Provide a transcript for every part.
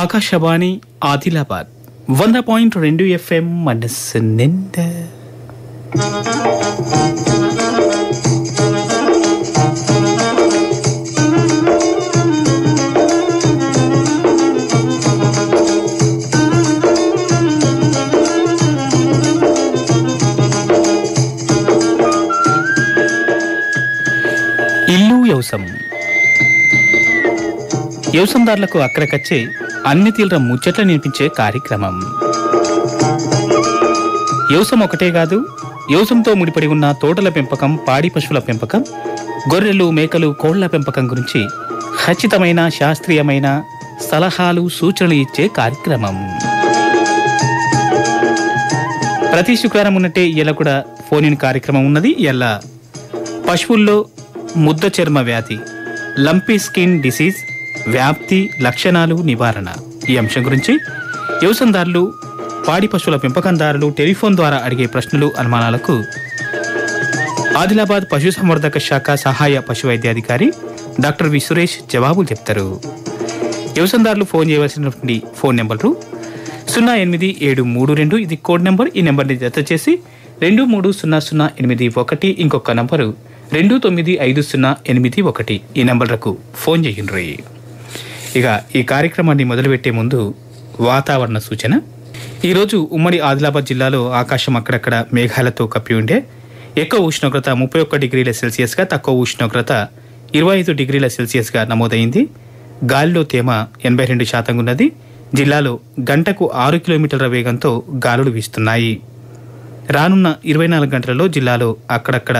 Akashvani Adilabad 100.2 FM మనస్సు నిండా. ఇల్లు వ్యవసాయం వ్యవసాయదారులకు అక్కడికచ్చే అన్ని తీవ్ర ముచ్చట్లు నినిపించే కార్యక్రమం. వ్యవసాయం ఒకటే కాదు, వ్యవసాయంతో ముడిపడి ఉన్న తోటల పెంపకం, పాడి పశువుల పెంపకం, గొర్రెలు, మేకలు, కోళ్ల పెంపకం గురించి ఖచ్చితమైన శాస్త్రీయమైన సలహాలు, సూచనలు ఇచ్చే కార్యక్రమం. ప్రతి శుక్రవారం ఉన్నట్టే ఇలా కూడా ఫోన్ ఇన్ కార్యక్రమం ఉన్నది. ఇలా పశువుల్లో ముద్ద చర్మ వ్యాధి, లంపీ స్కిన్ డిసీజ్ వ్యాప్తి, లక్షణాలు, నివారణ ఈ అంశం గురించి వ్యవసాయదారులు, పాడి పశువుల పెంపకందారులు టెలిఫోన్ ద్వారా అడిగే ప్రశ్నలు, అనుమానాలకు ఆదిలాబాద్ పశుసంవర్ధక శాఖ సహాయ పశు వైద్యాధికారి డాక్టర్ వి సురేష్ జవాబులు చెప్తారు. వ్యవసాయదారులు ఫోన్ చేయవలసినటువంటి ఫోన్ నెంబర్లు 087232, ఇది కోడ్ నెంబర్. ఈ నెంబర్ని జత చేసి 230081, ఇంకొక నంబరు 295081. ఈ నెంబర్లకు ఫోన్ చేయండి. ఇక ఈ కార్యక్రమాన్ని మొదలుపెట్టే ముందు వాతావరణ సూచన. ఈరోజు ఉమ్మడి ఆదిలాబాద్ జిల్లాలో ఆకాశం అక్కడక్కడ మేఘాలతో కప్పి ఉండే. ఎక్కువ ఉష్ణోగ్రత 31 డిగ్రీల సెల్సియస్గా, తక్కువ ఉష్ణోగ్రత 25 డిగ్రీల సెల్సియస్గా నమోదైంది. గాలిలో తేమ 82% ఉన్నది. జిల్లాలో గంటకు 6 కిలోమీటర్ల వేగంతో గాలులు వీస్తున్నాయి. రానున్న 24 గంటలలో జిల్లాలో అక్కడక్కడ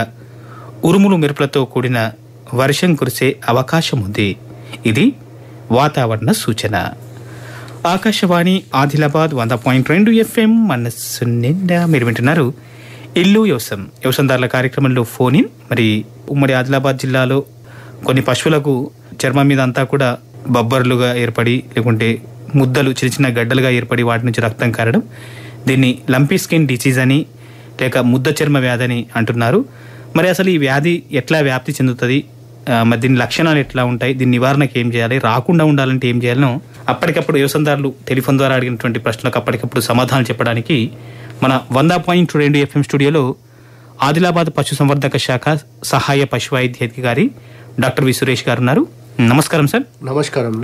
ఉరుములు మెరుపులతో కూడిన వర్షం కురిసే అవకాశం ఉంది. ఇది వాతావరణ సూచన. ఆకాశవాణి ఆదిలాబాద్ 100.2 FM మనస్సు నిండా. మీరు వింటున్నారు ఇల్లు వ్యవసాయం. వ్యవసాయదారుల కార్యక్రమంలో ఫోన్ ఇన్. మరి ఉమ్మడి ఆదిలాబాద్ జిల్లాలో కొన్ని పశువులకు చర్మం మీద అంతా కూడా బొబ్బర్లుగా ఏర్పడి, లేకుంటే ముద్దలు చిన్న చిన్న గడ్డలుగా ఏర్పడి వాటి నుంచి రక్తం కారడం, దీన్ని లంపీ స్కిన్ డిసీజ్ అని లేక ముద్ద చర్మ వ్యాధి అని అంటున్నారు. మరి అసలు ఈ వ్యాధి ఎట్లా వ్యాప్తి చెందుతుంది, మరి దీని లక్షణాలు ఎట్లా ఉంటాయి, దీని నివారణకు ఏం చేయాలి, రాకుండా ఉండాలంటే ఏం చేయాలనో అప్పటికప్పుడు వ్యవసాయదారులు టెలిఫోన్ ద్వారా అడిగినటువంటి ప్రశ్నలకు అప్పటికప్పుడు సమాధానం చెప్పడానికి మన 100.2 FM స్టూడియోలో ఆదిలాబాద్ పశుసంవర్ధక శాఖ సహాయ పశు వైద్యాధికారి డాక్టర్ వి సురేష్ గారు ఉన్నారు. నమస్కారం సార్. నమస్కారం.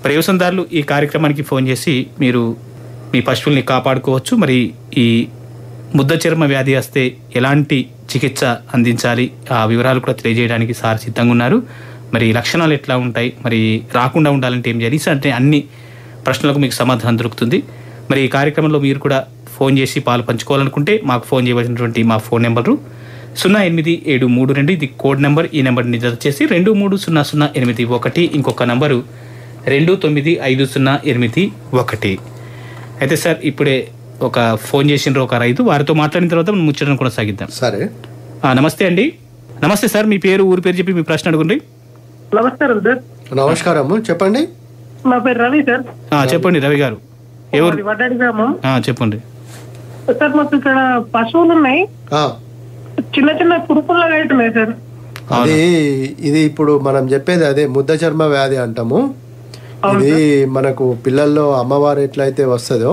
మరి వ్యవసాయదారులు ఈ కార్యక్రమానికి ఫోన్ చేసి మీరు మీ పశువుల్ని కాపాడుకోవచ్చు, మరి ఈ ముద్ద చర్మ వ్యాధి వస్తే ఎలాంటి చికిత్స అందించాలి, ఆ వివరాలు కూడా తెలియజేయడానికి సార్ సిద్ధంగా ఉన్నారు. మరి లక్షణాలు ఎట్లా ఉంటాయి, మరి రాకుండా ఉండాలంటే ఏం చేయాలి, అంటే అన్ని ప్రశ్నలకు మీకు సమాధానం దొరుకుతుంది. మరి ఈ కార్యక్రమంలో మీరు కూడా ఫోన్ చేసి పాలు పంచుకోవాలనుకుంటే మాకు ఫోన్ చేయవలసినటువంటి మా ఫోన్ నెంబరు 087232, ఇది కోడ్ నెంబర్. ఈ నెంబర్ని జత చేసి 230081, ఇంకొక నంబరు 295081. అయితే సార్ ఇప్పుడే ఒక ఫోన్ చేసిన ఒక రైతు, వారితో మాట్లాడిన తర్వాత మనం ముచ్చటను కొనసాగిద్దాం. సరే. నమస్తే అండి. నమస్తే సార్, మీ పేరు, ఊరి పేరు చెప్పి మీ ప్రశ్న అడగండి. నమస్కారం సార్. నమస్కారం, చెప్పండి. నా పేరు రవి సార్. చెప్పండి రవి గారు. ఎవరు? వడ్డాడి గ్రామం. చెప్పండి సార్. మాకు ఇక్కడ పశువులు ఉన్నాయి, చిన్న చిన్న కురుపుల్లాగా అవుతున్నాయి సార్. ఇది ఇప్పుడు మనం చెప్పేది అదే ముద్ద చర్మ వ్యాధి అంటాము. ఇది మనకు పిల్లల్లో అమ్మవారు ఎట్లయితే వస్తుందో,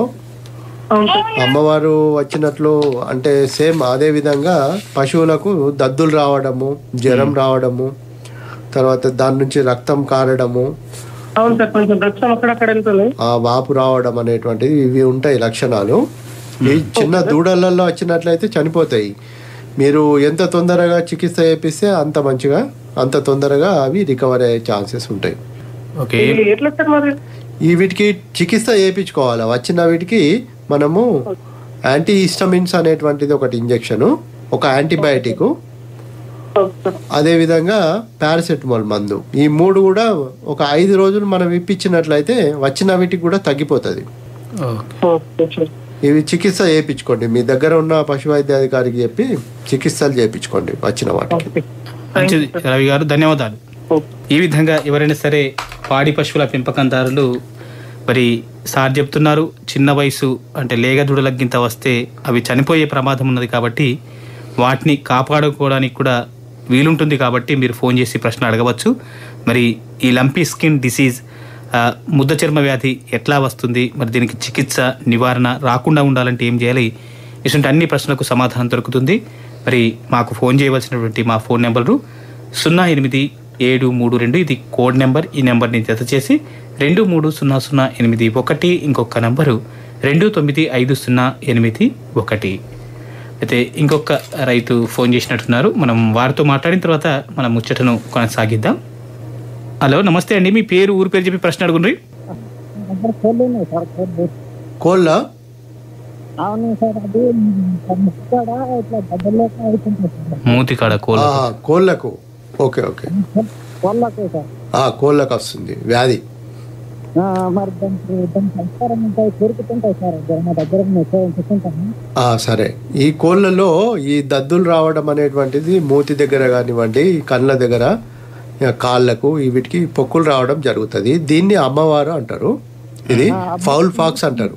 అమ్మవారు వచ్చినట్లు అంటే సేమ్ అదే విధంగా పశువులకు దద్దులు రావడము, జ్వరం రావడము, తర్వాత దాని నుంచి రక్తం కారడము, వాపు రావడం అనేటువంటిది ఇవి ఉంటాయి లక్షణాలు. ఈ చిన్న దూడలలో వచ్చినట్లయితే చనిపోతాయి. మీరు ఎంత తొందరగా చికిత్స చేపిస్తే అంత మంచిగా, అంత తొందరగా అవి రికవర్ అయ్యే ఛాన్సెస్ ఉంటాయి. వీటికి చికిత్స చేయించుకోవాలి. వచ్చిన వీటికి మనము యాంటీ హిస్టమిన్స్ అనేటువంటిది ఒకటి ఇంజెక్షన్, ఒక యాంటీబయాటిక్, అదేవిధంగా పారాసెటమాల్ మందు. ఈ 3 కూడా ఒక 5 రోజులు మనం ఇప్పించినట్లయితే వచ్చిన వీటికి కూడా తగ్గిపోతుంది. ఇవి చికిత్స చేయించుకోండి. మీ దగ్గర ఉన్న పశు వైద్యాధికారికి చెప్పి చికిత్సలు చేయించుకోండి వచ్చిన వాటికి. మంచిది రవి గారు, ధన్యవాదాలు. ఈ విధంగా ఎవరైనా సరే పాడి పశువుల పెంపకందారులు, మరి సార్ చెప్తున్నారు చిన్న వయసు అంటే లేగ దూడలకింత వస్తే అవి చనిపోయే ప్రమాదం ఉన్నది, కాబట్టి వాటిని కాపాడుకోవడానికి కూడా వీలుంటుంది. కాబట్టి మీరు ఫోన్ చేసి ప్రశ్న అడగవచ్చు. మరి ఈ లంపీ స్కిన్ డిసీజ్ ముద్ద చర్మ వ్యాధి ఎట్లా వస్తుంది, మరి దీనికి చికిత్స నివారణ రాకుండా ఉండాలంటే ఏం చేయాలి, ఇటువంటి అన్ని ప్రశ్నలకు సమాధానం దొరుకుతుంది. మరి మాకు ఫోన్ చేయవలసినటువంటి మా ఫోన్ నెంబరు 08732, ఇది కోడ్ నెంబర్. ఈ నెంబర్ని జత చేసి 230081, ఇంకొక నంబరు 295081. అయితే ఇంకొక రైతు ఫోన్ చేసినట్టున్నారు. మనం వారితో మాట్లాడిన తర్వాత మనం ముచ్చటను కొనసాగిద్దాం. హలో, నమస్తే అండి. మీ పేరు, ఊరి పేరు చెప్పి ప్రశ్న అడుగుండ్రి. కోళ్ళ మూతికాడ కోళ్ళకు ఓకే ఓకే కోళ్ళకు వస్తుంది వ్యాధి. సరే, ఈ కోళ్ళలో ఈ దద్దులు రావడం అనేటువంటిది మూతి దగ్గర కానివ్వండి, కళ్ళ దగ్గర, కాళ్ళకు వీటికి పొక్కులు రావడం జరుగుతుంది. దీన్ని అమ్మవారు అంటారు. ఇది ఫౌల్ ఫాక్స్ అంటారు,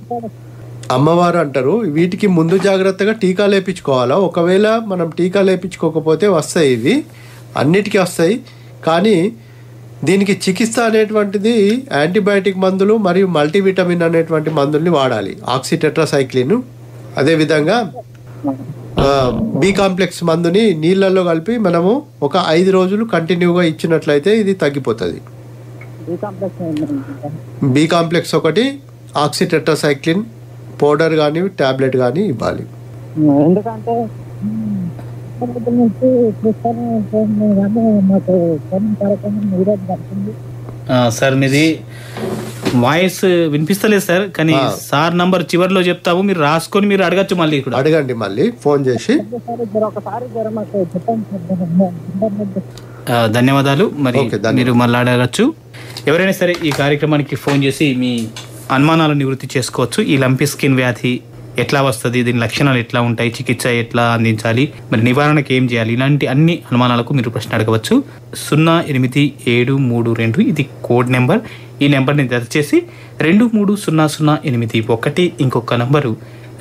అమ్మవారు అంటారు. వీటికి ముందు జాగ్రత్తగా టీకాలు వేయించుకోవాలా. ఒకవేళ మనం టీకాలు వేయించుకోకపోతే వస్తాయి, ఇవి అన్నిటికీ వస్తాయి. కానీ దీనికి చికిత్స అనేటువంటిది యాంటీబయాటిక్ మందులు మరియు మల్టీవిటమిన్ అనేటువంటి మందుల్ని వాడాలి. ఆక్సిటెట్రాసైక్లిన్, అదేవిధంగా బి కాంప్లెక్స్ మందుని నీళ్ళల్లో కలిపి మనము ఒక 5 రోజులు కంటిన్యూగా ఇచ్చినట్లయితే ఇది తగ్గిపోతుంది. బి కాంప్లెక్స్ ఒకటి, ఆక్సిటెట్రాసైక్లిన్ పౌడర్ కానీ ట్యాబ్లెట్ కానీ ఇవ్వాలి. ఎందుకంటే సార్ మీది వాయిస్ వినిపిస్తలేదు సార్, కానీ సార్ నంబర్ చివరిలో చెప్తాము, మీరు రాసుకొని మీరు అడగచ్చు. మళ్ళీ ఇక్కడ అడగండి, మళ్ళీ ఫోన్ చేసి. ధన్యవాదాలు. మరి మీరు మళ్ళీ అడగచ్చు. ఎవరైనా సరే ఈ కార్యక్రమానికి ఫోన్ చేసి మీ అనుమానాలను నివృత్తి చేసుకోవచ్చు. ఈ లంపీ స్కిన్ వ్యాధి ఎట్లా వస్తుంది, దీని లక్షణాలు ఎట్లా ఉంటాయి, చికిత్స ఎట్లా అందించాలి, మరి నివారణకు ఏం చేయాలి, ఇలాంటి అన్ని అనుమానాలకు మీరు ప్రశ్న అడగవచ్చు. 08732, ఇది కోడ్ నెంబర్. ఈ నెంబర్ని జత చేసి 230081, ఇంకొక నంబరు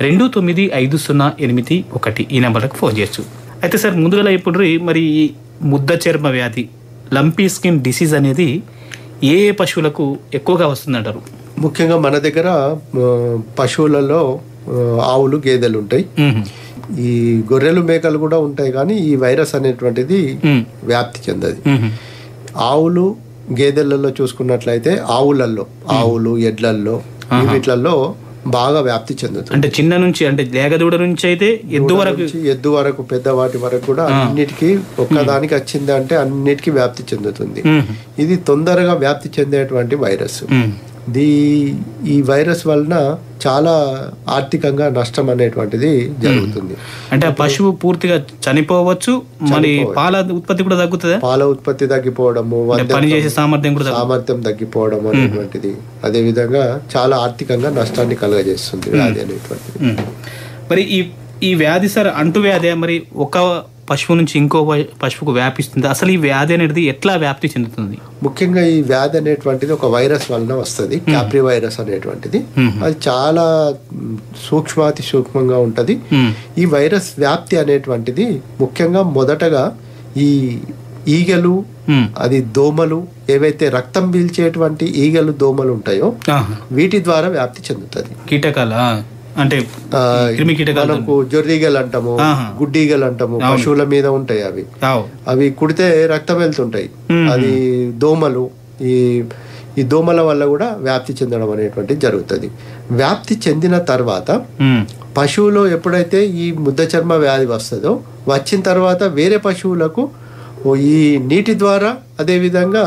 295081, ఈ నెంబర్లకు ఫోన్ చేయొచ్చు. అయితే సార్ ముందుగా ఇప్పుడు మరి ఈ ముద్ద చర్మ వ్యాధి, లంపీ స్కిన్ డిసీజ్ అనేది ఏ పశువులకు ఎక్కువగా వస్తుందంటారు? ముఖ్యంగా మన దగ్గర పశువులలో ఆవులు, గేదెలు ఉంటాయి. ఈ గొర్రెలు, మేకలు కూడా ఉంటాయి. కానీ ఈ వైరస్ అనేటువంటిది వ్యాప్తి చెందది. ఆవులు, గేదెలలో చూసుకున్నట్లయితే ఆవులు, ఎడ్లల్లో, వీటిలలో బాగా వ్యాప్తి చెందుతుంది. అంటే చిన్న నుంచి, అంటే లేగదూడ నుంచి అయితే ఎద్దు వరకు పెద్ద వాటి వరకు కూడా అన్నిటికీ ఒక్కదానికి వచ్చింది అంటే అన్నిటికీ వ్యాప్తి చెందుతుంది. ఇది తొందరగా వ్యాప్తి చెందేటువంటి వైరస్. ఈ వైరస్ వలన చాలా ఆర్థికంగా నష్టం అనేటువంటిది జరుగుతుంది. అంటే పశువు పూర్తిగా చనిపోవచ్చు, మరి పాల ఉత్పత్తి కూడా తగ్గుతుంది. పాల ఉత్పత్తి తగ్గిపోవడము, పనిచేసే సామర్థ్యం తగ్గిపోవడం అనేటువంటిది, అదే విధంగా చాలా ఆర్థికంగా నష్టాన్ని కలుగజేస్తుంది వ్యాధి అనేటువంటిది. మరి ఈ వ్యాధి సార్ అంటు వ్యాధి, మరి ఒక పశువు నుంచి ఇంకో పశువుకు వ్యాపిస్తుంది. అసలు ఈ వ్యాధి అనేది ఎట్లా వ్యాప్తి చెందుతుంది? ముఖ్యంగా ఈ వ్యాధి అనేటువంటిది ఒక వైరస్ వలన వస్తుంది, క్యాప్రీ వైరస్ అనేటువంటిది. అది చాలా సూక్ష్మాతి సూక్ష్మంగా ఉంటది. ఈ వైరస్ వ్యాప్తి అనేటువంటిది ముఖ్యంగా మొదటగా ఈ ఈగలు, అది దోమలు, ఏవైతే రక్తం పీల్చేటువంటి ఈగలు, దోమలు ఉంటాయో వీటి ద్వారా వ్యాప్తి చెందుతుంది. కీటకాల అంటే మనకు జొర్రీగలు అంటాము, గుడ్డీగలు అంటాము, పశువుల మీద ఉంటాయి. అవి కుడితే రక్తం వెళ్తుంటాయి. అది దోమలు. ఈ దోమల వల్ల కూడా వ్యాప్తి చెందడం అనేటువంటిది జరుగుతుంది. వ్యాప్తి చెందిన తర్వాత పశువులో ఎప్పుడైతే ఈ ముద్ద చర్మ వ్యాధి వస్తుందో, వచ్చిన తర్వాత వేరే పశువులకు ఈ నీటి ద్వారా, అదేవిధంగా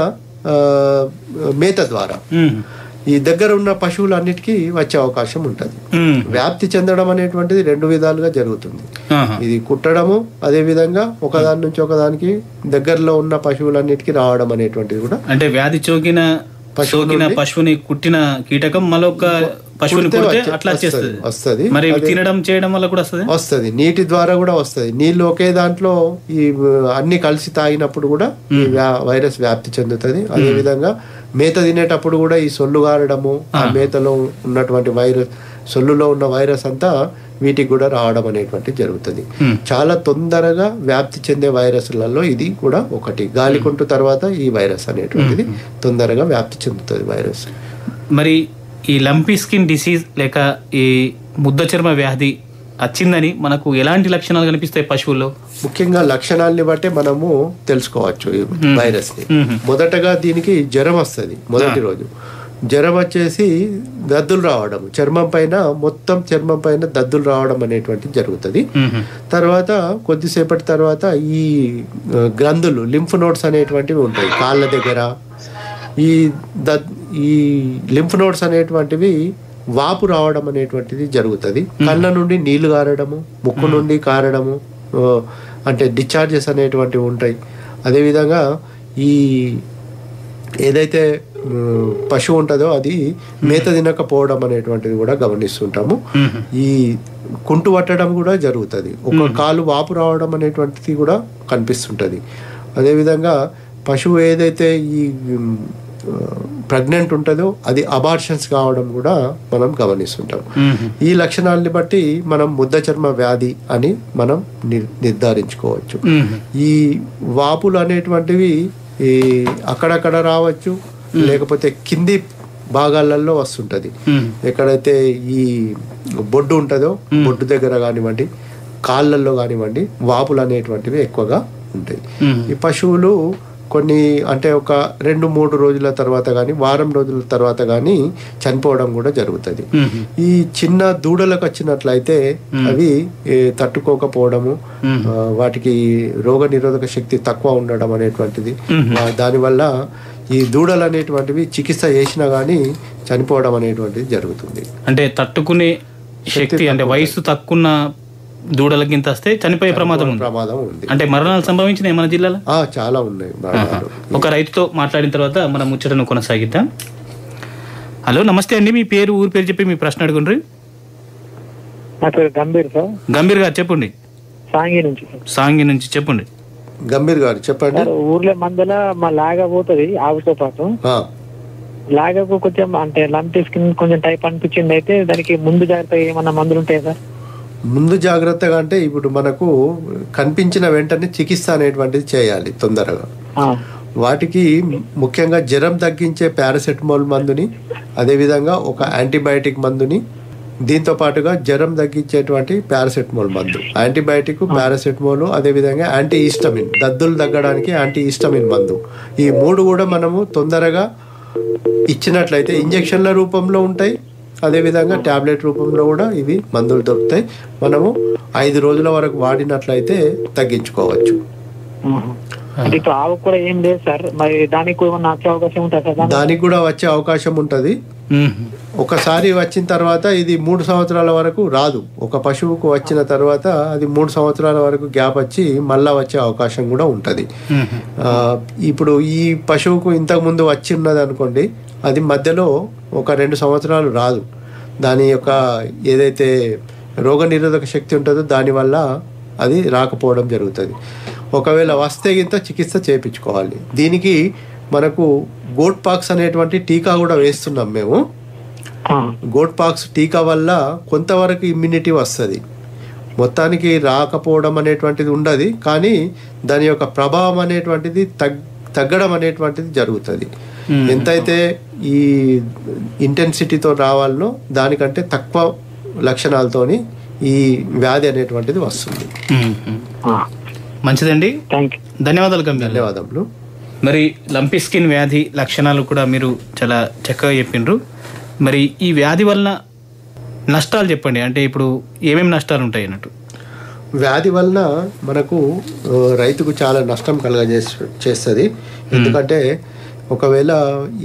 మేత ద్వారా ఈ దగ్గర ఉన్న పశువులన్నిటికీ వచ్చే అవకాశం ఉంటుంది. వ్యాప్తి చెందడం అనేటువంటిది 2 విధాలుగా జరుగుతుంది. ఇది కుట్టడము, అదే విధంగా ఒకదాని నుంచి ఒకదానికి దగ్గరలో ఉన్న పశువులన్నిటికీ రావడం అనేటువంటిది కూడా. అంటే వ్యాధి సోకిన పశువుని కుట్టిన కీటకం మరొక పశువుని కుడితే అట్లా వస్తుంది. మరి తినడం చేయడం వల్ల కూడా వస్తుంది. నీటి ద్వారా కూడా వస్తుంది. నీళ్లు ఒకే దాంట్లో ఈ అన్ని కలిసి తాగినప్పుడు కూడా ఈ వైరస్ వ్యాప్తి చెందుతుంది. అదే విధంగా మేత తినేటప్పుడు కూడా ఈ సొల్లు గారడము, ఆ మేతలో ఉన్నటువంటి వైరస్, సొల్లులో ఉన్న వైరస్ అంతా వీటికి కూడా రావడం అనేటువంటిది జరుగుతుంది. చాలా తొందరగా వ్యాప్తి చెందే వైరస్లలో ఇది కూడా ఒకటి. గాలికుంటు తర్వాత ఈ వైరస్ అనేటువంటిది తొందరగా వ్యాప్తి చెందుతుంది వైరస్. మరి ఈ లంపీ స్కిన్ డిసీజ్ లేక ఈ ముద్ద చర్మ వ్యాధి వచ్చిందని మనకు ఎలాంటి లక్షణాలు కనిపిస్తాయి పశువుల్లో? ముఖ్యంగా లక్షణాలని బట్టి మనము తెలుసుకోవచ్చు ఈ వైరస్ ని. మొదటగా దీనికి జ్వరం వస్తుంది. మొదటి రోజు జ్వరం వచ్చేసి దద్దులు రావడం, మొత్తం చర్మం పైన దద్దులు రావడం అనేటువంటిది జరుగుతుంది. తర్వాత కొద్దిసేపటి తర్వాత ఈ గ్రంథులు లింఫ్ నోడ్స్ అనేటువంటివి ఉంటాయి కాళ్ళ దగ్గర. ఈ లింఫ్ నోడ్స్ అనేటువంటివి వాపు రావడం అనేటువంటిది జరుగుతుంది. కళ్ళ నుండి నీళ్లు కారడము, ముక్కు నుండి కారడము, అంటే డిశ్చార్జెస్ అనేటువంటివి ఉంటాయి. అదేవిధంగా ఈ ఏదైతే పశువు ఉంటుందో అది మేత తినకపోవడం అనేటువంటిది కూడా గమనిస్తుంటాము. ఈ కుంటు పట్టడం కూడా జరుగుతుంది. ఒక కాలు వాపు రావడం అనేటువంటిది కూడా కనిపిస్తుంటుంది. అదేవిధంగా పశువు ఏదైతే ఈ ప్రెగ్నెంట్ ఉంటుందో అది అబార్షన్స్ కావడం కూడా మనం గమనిస్తుంటాం. ఈ లక్షణాలని బట్టి మనం ముద్ద చర్మ వ్యాధి అని మనం నిర్ధారించుకోవచ్చు. ఈ వాపులు అనేటువంటివి ఈ అక్కడక్కడ రావచ్చు, లేకపోతే కింది భాగాలలో వస్తుంటది. ఎక్కడైతే ఈ బొడ్డు ఉంటుందో బొడ్డు దగ్గర కానివ్వండి, కాళ్ళల్లో కానివ్వండి వాపులు అనేటువంటివి ఎక్కువగా ఉంటాయి. ఈ పశువులు కొన్ని అంటే ఒక 2-3 రోజుల తర్వాత కానీ వారం రోజుల తర్వాత కానీ చనిపోవడం కూడా జరుగుతుంది. ఈ చిన్న దూడలకు వచ్చినట్లయితే అవి తట్టుకోకపోవడము, వాటికి రోగ నిరోధక శక్తి తక్కువ ఉండడం అనేటువంటిది, దానివల్ల ఈ దూడలు అనేటువంటివి చికిత్స చేసినా కానీ చనిపోవడం అనేటువంటిది జరుగుతుంది. అంటే తట్టుకునే శక్తి అంటే వయసు తక్కువ దూడలకింత వస్తే చనిపోయే ప్రమాదం ఉంది. అంటే మరణాలు సంభవించినాయి మన జిల్లాలో? చాలా ఉన్నాయి. ఒక రైతుతో మాట్లాడిన తర్వాత మనం ముచ్చటను కొనసాగిద్దాం. హలో, నమస్తే అండి. మీ పేరు, ఊరి పేరు చెప్పి మీ ప్రశ్న అడుగుండ్రి. నా పేరు గంభీర్ సార్. గంభీర్ గారు చెప్పండి. సాంగి నుంచి చెప్పండి. గంభీర్ గారు చెప్పండి. ఊర్లో మందుల మా లాగా పోతుంది ఆవుతో పాటు. లాగకు కొంచెం అంటే లంపీ స్కిన్ కొంచెం టైప్ అనిపించింది. అయితే దానికి ముందు జాగ్రత్త ఏమన్నా మందులు ఉంటాయి సార్? ముందు జాగ్రత్తగా అంటే ఇప్పుడు మనకు కనిపించిన వెంటనే చికిత్స అనేటువంటిది చేయాలి తొందరగా. వాటికి ముఖ్యంగా జ్వరం తగ్గించే పారాసెటమాల్ మందుని, అదేవిధంగా ఒక యాంటీబయాటిక్ మందుని, దీంతో పాటుగా జ్వరం తగ్గించేటువంటి పారాసెటమాల్ మందు, యాంటీబయాటిక్, పారాసెటమాల్, అదేవిధంగా యాంటీ హిస్టమిన్, దద్దులు తగ్గడానికి యాంటీ హిస్టమిన్ మందు, ఈ 3 కూడా మనము తొందరగా ఇచ్చినట్లయితే ఇంజెక్షన్ల రూపంలో ఉంటాయి, అదేవిధంగా ట్యాబ్లెట్ రూపంలో కూడా ఇవి మందులు దొరుకుతాయి. మనము 5 రోజుల వరకు వాడినట్లయితే తగ్గించుకోవచ్చు. ఆవు కూడా ఏం లేదు సార్, మరి దానికి వచ్చే అవకాశం ఉంటుంది? దానికి కూడా వచ్చే అవకాశం ఉంటుంది. ఒకసారి వచ్చిన తర్వాత ఇది 3 సంవత్సరాల వరకు రాదు. ఒక పశువుకు వచ్చిన తర్వాత అది 3 సంవత్సరాల వరకు గ్యాప్ వచ్చి మళ్ళా వచ్చే అవకాశం కూడా ఉంటుంది. ఇప్పుడు ఈ పశువుకు ఇంతకు ముందు వచ్చి ఉన్నది అనుకోండి, అది మధ్యలో ఒక 2 సంవత్సరాలు రాదు. దాని యొక్క ఏదైతే రోగ నిరోధక శక్తి ఉంటుందో దానివల్ల అది రాకపోవడం జరుగుతుంది. ఒకవేళ వస్తే గింత చికిత్స చేయించుకోవాలి. దీనికి మనకు గోట్ పాక్స్ అనేటువంటి టీకా కూడా వేస్తున్నాం మేము. గోట్ పాక్స్ టీకా వల్ల కొంతవరకు ఇమ్యూనిటీ వస్తుంది. మొత్తానికి రాకపోవడం అనేటువంటిది ఉండదు, కానీ దాని యొక్క ప్రభావం అనేటువంటిది తగ్గడం అనేటువంటిది జరుగుతుంది. ఎంతైతే ఈ ఇంటెన్సిటీతో రావాలనో దానికంటే తక్కువ లక్షణాలతోని ఈ వ్యాధి అనేటువంటిది వస్తుంది. మంచిదండి, ధన్యవాదాలు. ధన్యవాదములు. మరి లంపీ స్కిన్ వ్యాధి లక్షణాలు కూడా మీరు చాలా చక్కగా చెప్పిండ్రు. మరి ఈ వ్యాధి వలన నష్టాలు చెప్పండి. అంటే ఇప్పుడు ఏమేమి నష్టాలు ఉంటాయి అన్నట్టు? వ్యాధి వలన మనకు రైతుకు చాలా నష్టం చేస్తుంది. ఎందుకంటే ఒకవేళ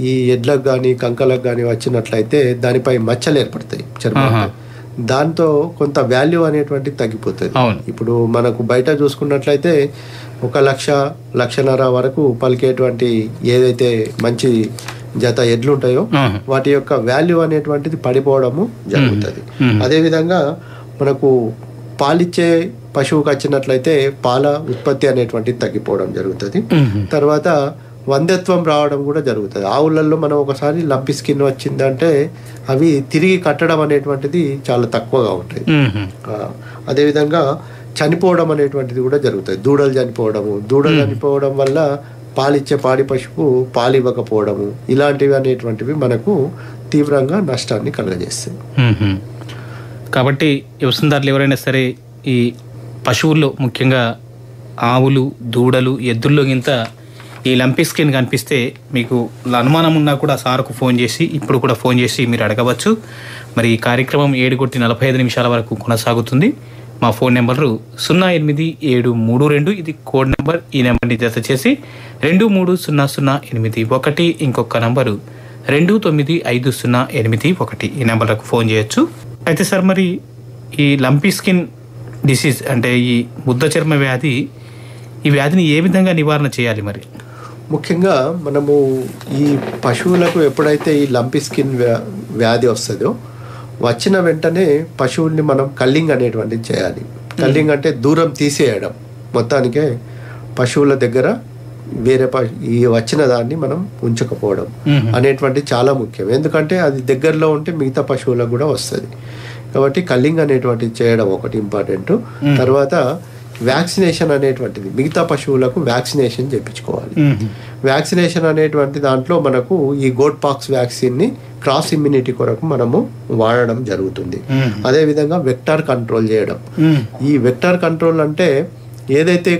ఈ ఎడ్లకు కానీ కంకలకు కానీ వచ్చినట్లయితే దానిపై మచ్చలు ఏర్పడతాయి చర్మంపై. దాంతో కొంత వాల్యూ అనేటువంటిది తగ్గిపోతుంది. ఇప్పుడు మనకు బయట చూసుకున్నట్లయితే 1,00,000-1,50,000 వరకు పలికేటువంటి ఏదైతే మంచి జత ఎడ్లు ఉంటాయో వాటి యొక్క వాల్యూ అనేటువంటిది పడిపోవడము జరుగుతుంది. అదేవిధంగా మనకు పాలిచ్చే పశువుకి వచ్చినట్లయితే పాల ఉత్పత్తి అనేటువంటిది తగ్గిపోవడం జరుగుతుంది. తర్వాత వంధ్యత్వం రావడం కూడా జరుగుతుంది. ఆవులలో మనం ఒకసారి లంపి స్కిన్ వచ్చిందంటే అవి తిరిగి కట్టడం అనేటువంటిది చాలా తక్కువగా ఉంటాయి. అదేవిధంగా చనిపోవడం అనేటువంటిది కూడా జరుగుతుంది. దూడలు చనిపోవడం వల్ల పాలిచ్చే పాడి పశువు పాలు ఇవ్వకపోవడము, ఇలాంటివి అనేటువంటివి మనకు తీవ్రంగా నష్టాన్ని కలుగజేస్తాయి. కాబట్టి వ్యవసాయదారులు ఎవరైనా సరే ఈ పశువుల్లో ముఖ్యంగా ఆవులు, దూడలు, ఎద్దుల్లో గింత ఈ లంపీ స్కిన్ కనిపిస్తే మీకు అనుమానం ఉన్నా కూడా సార్కు ఫోన్ చేసి, ఇప్పుడు కూడా ఫోన్ చేసి మీరు అడగవచ్చు. మరి ఈ కార్యక్రమం 7:45 వరకు కొనసాగుతుంది. మా ఫోన్ నెంబరు 087232, ఇది కోడ్ నెంబర్. ఈ నెంబర్ని జత చేసి 230081, ఇంకొక నంబరు 295081, ఈ నెంబర్లకు ఫోన్ చేయొచ్చు. అయితే సార్, మరి ఈ లంపీ స్కిన్ డిసీజ్ అంటే ఈ ముద్ద చర్మ వ్యాధి, ఈ వ్యాధిని ఏ విధంగా నివారణ చేయాలి? మరి ముఖ్యంగా మనము ఈ పశువులకు ఎప్పుడైతే ఈ లంపీ స్కిన్ వ్యాధి వస్తుందో, వచ్చిన వెంటనే పశువుల్ని మనం కల్లింగ్ అనేటువంటిది చేయాలి. కల్లింగ్ అంటే దూరం తీసేయడం, మొత్తానికే పశువుల దగ్గర వేరే ఈ వచ్చిన దాన్ని మనం ఉంచకపోవడం అనేటువంటిది చాలా ముఖ్యం. ఎందుకంటే అది దగ్గరలో ఉంటే మిగతా పశువులకు కూడా వస్తుంది. కాబట్టి కల్లింగ్ అనేటువంటిది చేయడం ఒకటి ఇంపార్టెంట్. తర్వాత వ్యాక్సినేషన్ అనేటువంటిది, మిగతా పశువులకు వ్యాక్సినేషన్ చేయించుకోవాలి. వ్యాక్సినేషన్ అనేటువంటి దాంట్లో మనకు ఈ గోట్ పాక్స్ వ్యాక్సిన్ని క్రాస్ ఇమ్యూనిటీ కొరకు మనము వాడడం జరుగుతుంది. అదేవిధంగా వెక్టార్ కంట్రోల్ చేయడం. ఈ వెక్టార్ కంట్రోల్ అంటే ఏదైతే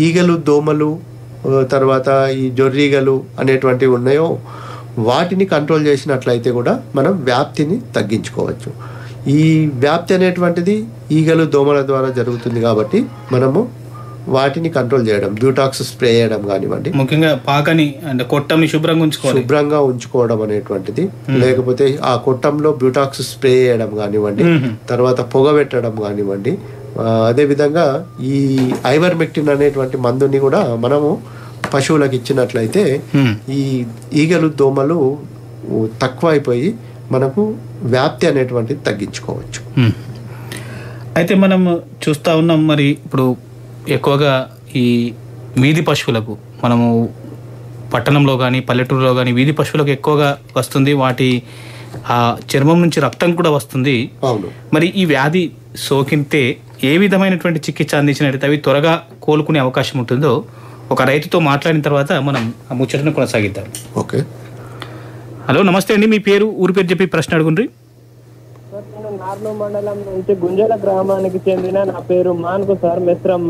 ఈగలు, దోమలు, తర్వాత ఈ జొర్రీగలు అనేటువంటివి ఉన్నాయో వాటిని కంట్రోల్ చేసినట్లయితే కూడా మనం వ్యాప్తిని తగ్గించుకోవచ్చు. ఈ వ్యాప్తి అనేటువంటిది ఈగలు, దోమల ద్వారా జరుగుతుంది కాబట్టి మనము వాటిని కంట్రోల్ చేయడం, బ్యూటాక్స్ స్ప్రే చేయడం కానివ్వండి, ముఖ్యంగా పాకని అంటే కొట్టంని శుభ్రంగా ఉంచుకోవడం అనేటువంటిది, లేకపోతే ఆ కొట్టంలో బ్యూటాక్స్ స్ప్రే చేయడం కానివ్వండి, తర్వాత పొగ పెట్టడం కానివ్వండి. అదేవిధంగా ఈ ఐవర్మెక్టిన్ అనేటువంటి మందుని కూడా మనము పశువులకు ఇచ్చినట్లయితే ఈ ఈగలు, దోమలు తక్కువ అయిపోయి మనకు వ్యాప్తి అనేటువంటిది తగ్గించుకోవచ్చు. అయితే మనం చూస్తూ ఉన్నాం, మరి ఇప్పుడు ఎక్కువగా ఈ వీధి పశువులకు, మనము పట్టణంలో కానీ పల్లెటూరులో కానీ వీధి పశువులకు ఎక్కువగా వస్తుంది. వాటి ఆ చర్మం నుంచి రక్తం కూడా వస్తుంది. అవును. మరి ఈ వ్యాధి సోకితే ఏ విధమైనటువంటి చికిత్స అందించినట్లయితే అవి త్వరగా కోలుకునే అవకాశం ఉంటుందో ఒక రైతుతో మాట్లాడిన తర్వాత మనం ఆ ముచ్చటను కొనసాగిద్దాం. ఓకే. హలో, నమస్తే అండి. మీ పేరు, ఊరి పేరు చెప్పి ప్రశ్న అడుగుండ్రి. నేను నార్నూ మండలం నుంచి గుంజల గ్రామానికి చెందిన, నా పేరు మాన్కు సార్, మిశ్రమ్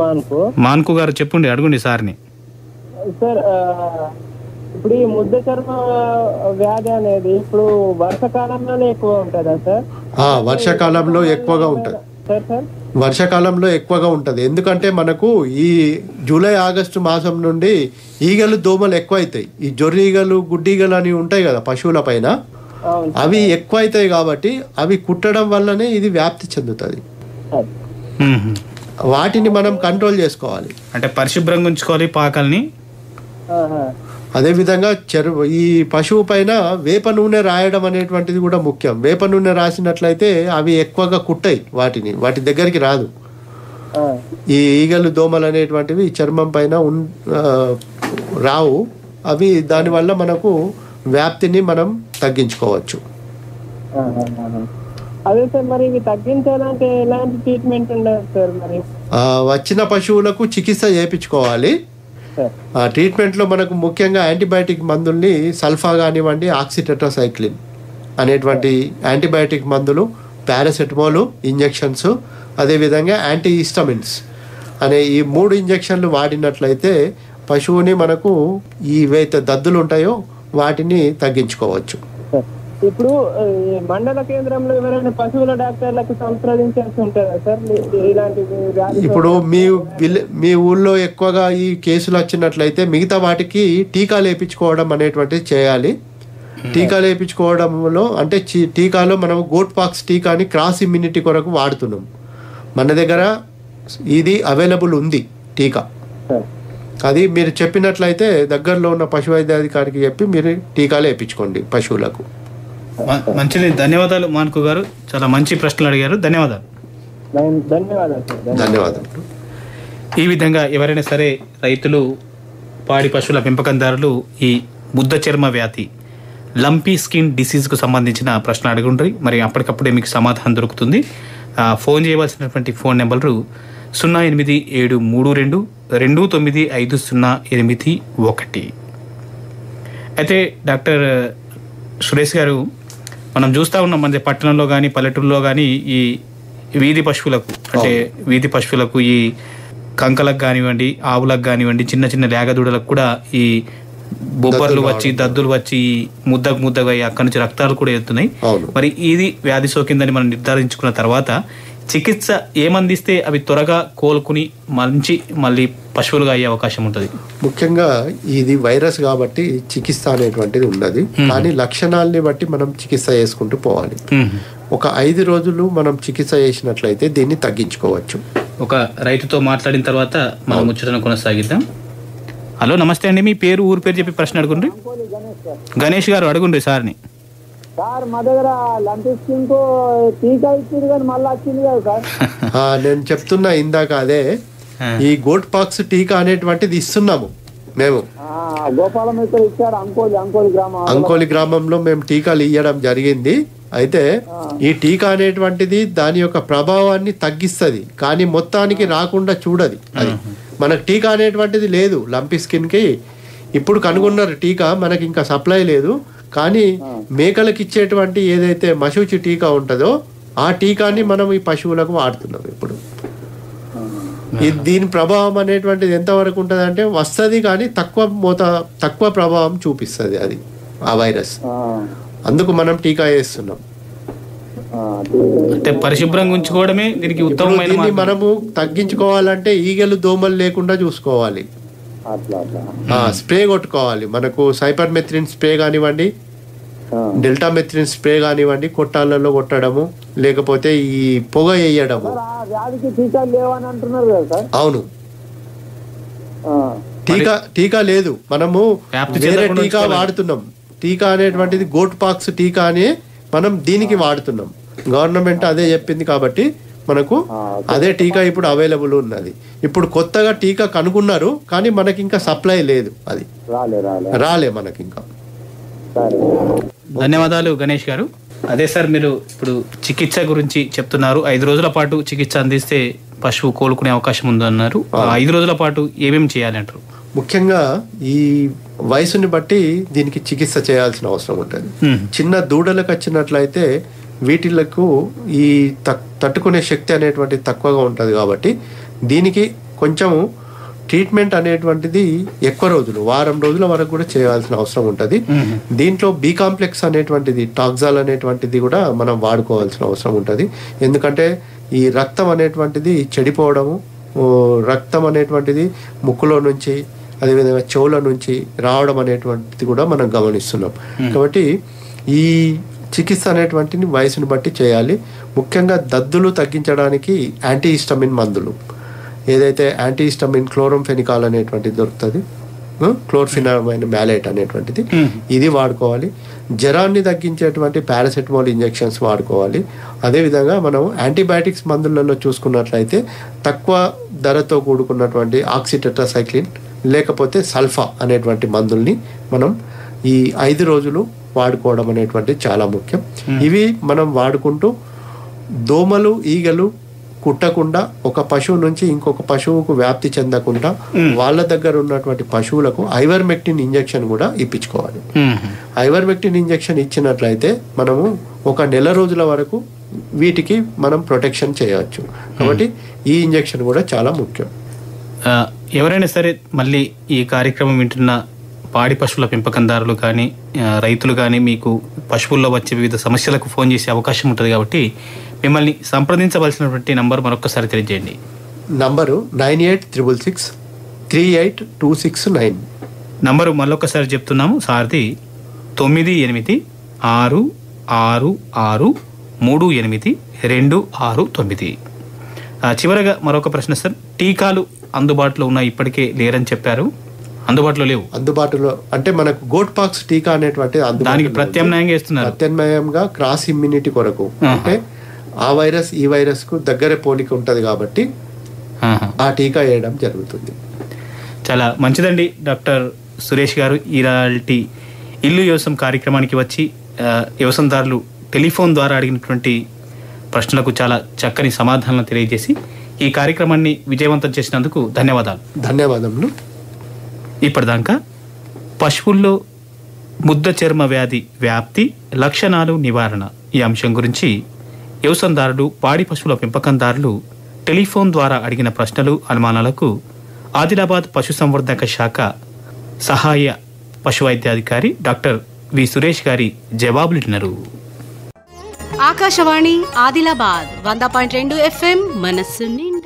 మాన్కు గారు చెప్పండి, అడుగుండి సార్ని. సార్, ఇప్పుడు ఈ ముద్ద చర్మ వ్యాధి అనేది ఇప్పుడు వర్షాకాలంలోనే ఎక్కువ ఉంటుందా సార్? వర్షాకాలంలో ఎక్కువగా ఉంటుంది. వర్షాకాలంలో ఎక్కువగా ఉంటుంది. ఎందుకంటే మనకు ఈ జూలై, ఆగస్టు మాసం నుండి ఈగలు, దోమలు ఎక్కువ అవుతాయి. ఈ జొర్రీగలు, గుడ్డీగలు అని ఉంటాయి కదా పశువుల పైన, అవి ఎక్కువ అవుతాయి. కాబట్టి అవి కుట్టడం వల్లనే ఇది వ్యాప్తి చెందుతుంది. వాటిని మనం కంట్రోల్ చేసుకోవాలి, అంటే పరిశుభ్రంగా ఉంచుకోవాలి పాకల్ని. అదేవిధంగా ఈ పశువు పైన వేప నూనె రాయడం అనేటువంటిది కూడా ముఖ్యం. వేప నూనె రాసినట్లయితే అవి ఎక్కువగా కుట్టాయి, వాటి దగ్గరికి రాదు. ఈ ఈగలు, దోమలు అనేటువంటివి చర్మం పైన రావు. అవి దానివల్ల మనకు వ్యాప్తిని మనం తగ్గించుకోవచ్చు. అదే సార్, మరి ఇవి తగ్గించాలంటే ఎలాంటి ట్రీట్మెంట్ ఉండదు సార్? మరి వచ్చిన పశువులకు చికిత్స చేయించుకోవాలి. ఆ ట్రీట్మెంట్లో మనకు ముఖ్యంగా యాంటీబయాటిక్ మందుల్ని, సల్ఫా కానివ్వండి, ఆక్సిటెట్రాసైక్లిన్ అనేటువంటి యాంటీబయాటిక్ మందులు, పారాసెటమాల్ ఇంజెక్షన్స్, అదేవిధంగా యాంటీ హిస్టమిన్స్ అనే ఈ 3 ఇంజెక్షన్లు వాడినట్లయితే పశువుని మనకు ఏవైతే దద్దులు ఉంటాయో వాటిని తగ్గించుకోవచ్చు. ఇప్పుడు మండల కేంద్రంలో ఎవరైనా పశువుల డాక్టర్లకు సంప్రదించాల్సి ఉంటుందా సార్ ఇలాంటి? ఇప్పుడు మీ ఊళ్ళో ఎక్కువగా ఈ కేసులు వచ్చినట్లయితే మిగతా వాటికి టీకాలు వేయించుకోవడం అనేటువంటిది చేయాలి. టీకాలు వేయించుకోవడంలో అంటే టీకాలో మనం గోట్ పాక్స్ టీకాని క్రాస్ ఇమ్యూనిటీ కొరకు వాడుతున్నాం. మన దగ్గర ఇది అవైలబుల్ ఉంది టీకా. అది మీరు చెప్పినట్లయితే దగ్గరలో ఉన్న పశు వైద్యాధికారికి చెప్పి మీరు టీకాలు వేయించుకోండి పశువులకు. మంచిది, ధన్యవాదాలు మాన్కు గారు, చాలా మంచి ప్రశ్నలు అడిగారు. ధన్యవాదాలు. ధన్యవాదాలు. ఈ విధంగా ఎవరైనా సరే రైతులు పాడి పశువుల పెంపకందారులు ఈ బుద్ధ చర్మ వ్యాధి లంపీ స్కిన్ డిసీజ్కు సంబంధించిన ప్రశ్న అడుగుండ్రి, మరి అప్పటికప్పుడే మీకు సమాధానం దొరుకుతుంది. ఫోన్ చేయవలసినటువంటి ఫోన్ నెంబరు 0873295081. అయితే డాక్టర్ సురేష్ గారు, మనం చూస్తూ ఉన్నాం మన పట్టణంలో కానీ పల్లెటూరులో కానీ ఈ వీధి పశువులకు అంటే వీధి పశువులకు ఈ కంకలకు కానివ్వండి, ఆవులకు కానివ్వండి, చిన్న చిన్న లేగదూడలకు కూడా ఈ బొబ్బర్లు వచ్చి దద్దులు వచ్చి ముద్దగా అక్కడి నుంచి రక్తాలు కూడా ఎత్తున్నాయి. మరి ఇది వ్యాధి సోకిందని మనం నిర్ధారించుకున్న తర్వాత చికిత్స ఏమందిస్తే అవి త్వరగా కోలుకుని మళ్ళీ పశువులుగా అయ్యే అవకాశం ఉంటుంది? ముఖ్యంగా ఇది వైరస్ కాబట్టి చికిత్స అనేటువంటిది ఉన్నది, కానీ లక్షణాలని బట్టి మనం చికిత్స చేసుకుంటూ పోవాలి. ఒక 5 రోజులు మనం చికిత్స చేసినట్లయితే దీన్ని తగ్గించుకోవచ్చు. ఒక రైతుతో మాట్లాడిన తర్వాత మనం ముచ్చటను కొనసాగిద్దాం. హలో, నమస్తే అండి. మీ పేరు, ఊరు పేరు చెప్పి ప్రశ్న అడుగుండ్రి. గణేష్ గారు అడుగుండ్రి సార్ని. సార్ మా దగ్గర లంపీ స్కిన్ కు టీకా ఇచ్చింది కానీ మళ్ళీ వచ్చింది కదా సార్. నేను చెప్తున్నా ఇందాక అదే, ఈ గోట్ పాక్స్ టీకా అనేటువంటిది ఇస్తున్నాము మేము. గోపాలం ఇక్కడ ఇచ్చారు అంకోలి గ్రామంలో మేము టీకాలు ఇవ్వడం జరిగింది. అయితే ఈ టీకా అనేటువంటిది దాని యొక్క ప్రభావాన్ని తగ్గిస్తుంది, కానీ మొత్తానికి రాకుండా చూడది. అది మనకు టీకా అనేటువంటిది లేదు లంపీ స్కిన్ కి. ఇప్పుడు కనుగొన్నారు టీకా, మనకి ఇంకా సప్లై లేదు. కానీ మేకలకు ఇచ్చేటువంటి ఏదైతే మశూచి టీకా ఉంటుందో ఆ టీకాని మనం ఈ పశువులకు వాడుతున్నాం ఇప్పుడు. దీని ప్రభావం అనేటువంటిది ఎంతవరకు ఉంటుంది అంటే వస్తుంది, కానీ తక్కువ ప్రభావం చూపిస్తుంది అది ఆ వైరస్. అందుకు మనం టీకా వేస్తున్నాం. అంటే పరిశుభ్రంగా ఉంచుకోవడమే దీనికి ఉత్తమమైన. దీన్ని మనము తగ్గించుకోవాలంటే ఈగలు దోమలు లేకుండా చూసుకోవాలి. స్ప్రే కొట్టుకోవాలి. మనకు సైపర్మెథ్రిన్ స్ప్రే కానివ్వండి, డెల్టామెథ్రిన్ స్ప్రే కానివ్వండి, కొట్టాలలో కొట్టడము, లేకపోతే ఈ పొగ వేయడము. అవును, టీకా లేదు, మనము వేరే టీకా వాడుతున్నాం. టీకా అనేటువంటిది గోట్ పాక్స్ టీకా అని మనం దీనికి వాడుతున్నాం. గవర్నమెంట్ అదే చెప్పింది కాబట్టి మనకు అదే టీకా ఇప్పుడు అవైలబుల్ ఉన్నది. ఇప్పుడు కొత్తగా టీకా కనుగొన్నారు, కానీ మనకి ఇంకా సప్లై లేదు, అది రాలే మనకి ఇంకా. ధన్యవాదాలు గణేష్ గారు. అదే సార్, మీరు ఇప్పుడు చికిత్స గురించి చెప్తున్నారు. 5 రోజుల పాటు చికిత్స అందిస్తే పశువు కోలుకునే అవకాశం ఉందన్నారు. 5 రోజుల పాటు ఏమేమి చేయాలి అంటారు? ముఖ్యంగా ఈ వయసుని బట్టి దీనికి చికిత్స చేయాల్సిన అవసరం ఉంటుంది. చిన్న దూడలకు వచ్చినట్లయితే వీటిలకు ఈ తట్టుకునే శక్తి అనేటువంటిది తక్కువగా ఉంటుంది కాబట్టి దీనికి కొంచెము ట్రీట్మెంట్ అనేటువంటిది ఎక్కువ రోజులు, వారం రోజుల వరకు కూడా చేయాల్సిన అవసరం ఉంటుంది. దీంట్లో బి కాంప్లెక్స్ అనేటువంటిది, టాక్సాల్ అనేటువంటిది కూడా మనం వాడుకోవాల్సిన అవసరం ఉంటుంది. ఎందుకంటే ఈ రక్తం అనేటువంటిది చెడిపోవడము, రక్తం అనేటువంటిది ముక్కులో నుంచి అదేవిధంగా చెవుల నుంచి రావడం అనేటువంటిది కూడా మనం గమనిస్తున్నాం. కాబట్టి ఈ చికిత్స అనేటువంటిది వయసును బట్టి చేయాలి. ముఖ్యంగా దద్దులు తగ్గించడానికి యాంటీహిస్టమిన్ మందులు, ఏదైతే యాంటీహిస్టమిన్ క్లోరంఫెనికాల్ అనేటువంటిది దొరుకుతుంది, క్లోర్ఫినామైన్ మ్యాలేట్ అనేటువంటిది, ఇది వాడుకోవాలి. జ్వరాన్ని తగ్గించేటువంటి పారాసెటమాల్ ఇంజెక్షన్స్ వాడుకోవాలి. అదేవిధంగా మనం యాంటీబయాటిక్స్ మందులలో చూసుకున్నట్లయితే తక్కువ ధరతో కూడుకున్నటువంటి ఆక్సిటెట్రాసైక్లిన్ లేకపోతే సల్ఫా అనేటువంటి మందుల్ని మనం ఈ 5 రోజులు వాడుకోవడం అనేటువంటి చాలా ముఖ్యం. ఇవి మనం వాడుకుంటూ దోమలు ఈగలు కుట్టకుండా, ఒక పశువు నుంచి ఇంకొక పశువుకు వ్యాప్తి చెందకుండా వాళ్ళ దగ్గర ఉన్నటువంటి పశువులకు ఐవర్మెక్టిన్ ఇంజెక్షన్ కూడా ఇప్పించుకోవాలి. ఐవర్మెక్టిన్ ఇంజెక్షన్ ఇచ్చినట్లయితే మనము ఒక నెల రోజుల వరకు వీటికి మనం ప్రొటెక్షన్ చేయవచ్చు. కాబట్టి ఈ ఇంజెక్షన్ కూడా చాలా ముఖ్యం. ఎవరైనా సరే మళ్ళీ ఈ కార్యక్రమం వింటున్న పాడి పశువుల పెంపకందారులు కానీ రైతులు కానీ మీకు పశువుల్లో వచ్చే వివిధ సమస్యలకు ఫోన్ చేసే అవకాశం ఉంటుంది కాబట్టి మిమ్మల్ని సంప్రదించవలసినటువంటి నంబర్ మరొకసారి తెలియజేయండి. నంబరు 9866382669. నంబరు మళ్ళొకసారి చెప్తున్నాము సార్ది 9866363829. చివరగా మరొక ప్రశ్న సార్, టీకాలు అందుబాటులో ఉన్నాయి, ఇప్పటికే లేరని చెప్పారు. అందుబాటులో లేవు. అందుబాటులో అంటే మనకు గోట్ పాక్స్ టీకా అనేటువంటి దానికి ప్రత్యామ్నాయంగా ఇస్తున్నారు. ప్రత్యామ్నాయంగా క్రాస్ ఇమ్యూనిటీ కొరకు, అంటే ఆ వైరస్ ఈ వైరస్ కు దగ్గర పోలిక ఉంటది కాబట్టి ఆ టీకా వేయడం జరుగుతుంది. చాలా మంచిదండి డాక్టర్ సురేష్ గారు. ఇలాంటి ఇల్లు వ్యవసాయం కార్యక్రమానికి వచ్చి వ్యవసాయదారులు టెలిఫోన్ ద్వారా అడిగినటువంటి ప్రశ్నలకు చాలా చక్కని సమాధానాలను తెలియజేసి ఈ కార్యక్రమాన్ని విజయవంతం చేసినందుకు ధన్యవాదాలు. ధన్యవాదములు. ఇప్పటిదాకా పశువుల్లో ముద్ద చర్మ వ్యాధి వ్యాప్తి, లక్షణాలు, నివారణ ఈ అంశం గురించి వ్యవసాయదారులు, పాడి పశువుల పెంపకందారులు టెలిఫోన్ ద్వారా అడిగిన ప్రశ్నలు, అనుమానాలకు ఆదిలాబాద్ పశుసంవర్ధక శాఖ సహాయ పశువైద్యాధికారి డాక్టర్ వి సురేష్ గారి జవాబులు విన్నారు. ఆకాశవాణి ఆదిలాబాద్ 100.2 FM మనస్సు నిండా.